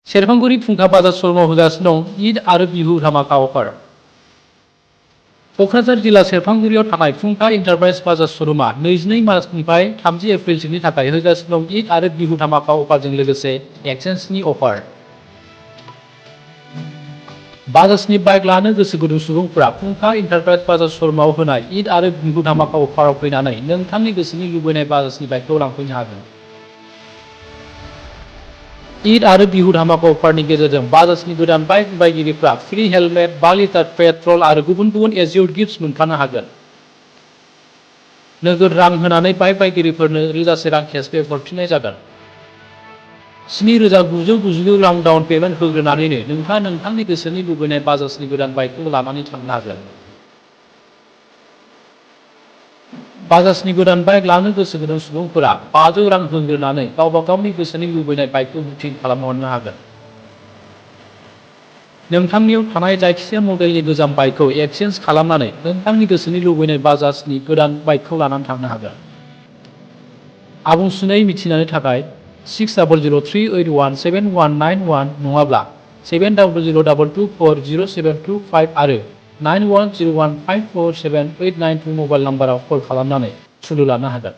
सेरफांगुरि फुंखा बाजार श'रुमाव होगासिनो दं ईद आरो बिहु धामाका अफार। क'क्राझार जिल्ला सेरफांगुरियाव थानाय फुंखा एन्टारप्राइज बाजार श'रुमा 22 मार्चनिफ्राय 30 एप्रिलसिमनि थाखाय होगासिनो दं ईद आरो बिहु धामाका अफारजों लोगोसे एक्सचेन्जनि अफार। बाजाजनि बाइक लानो गोसो गुदुं सुबुंफोरा फुंखा एन्टारप्राइज बाजार श'रुमाव होनाय ईद आरो बिहु धामाका अफाराव फैनानै नोंथांनि गोसोनि लुबैनाय बाजाजनि बाइकखौ लांफैनो हागोन। ईद आरो बिहु धामाका अफारनि गेजेरजों बाजाजनि गोदान बाइक बायगिरिफ्रा फ्रि हेलमेट, 5 लिटार पेट्रल आरो गुबुन गुबुन एज्युर्ड गिफ्ट्स मोनफानो हागोन। नोगोद रां होनानै बाइक बायगिरिफोरनो रोजासे रां केशबेक हरफिननाय जागोन। 7,999 रां डाउन पेमेन्ट होग्रोनानैनो नोंथाङा नोंथांनि गोसोनि लुबैनाय बाजाजनि गोदान बाइकखौ लानानै थांनो हागोन। बाजाजनि गोदान बाइक लानो गोसो गुदुं सुबुंफोरा 500 रां होग्रोनानै गावबा गावनि गोसोनि लुबैनाय बाइकखौ बुकिं खालामहरनो हागोन। नोंथांनियाव थानाय जायखिजाया मडेलनि गोजाम बाइकखौ एक्सचेन्ज खालामनानै नोंथांनि गोसोनि लुबैनाय बाजाजनि गोदान बाइकखौ लानानै थांनो हागोन। आबुंसिनै मिथिनो थाखाय 6003817191 नङाब्ला 7002240725 आरो 9101547892 मबाइल नाम्बाराव कल खालामनानै सुलु लानो हागोन।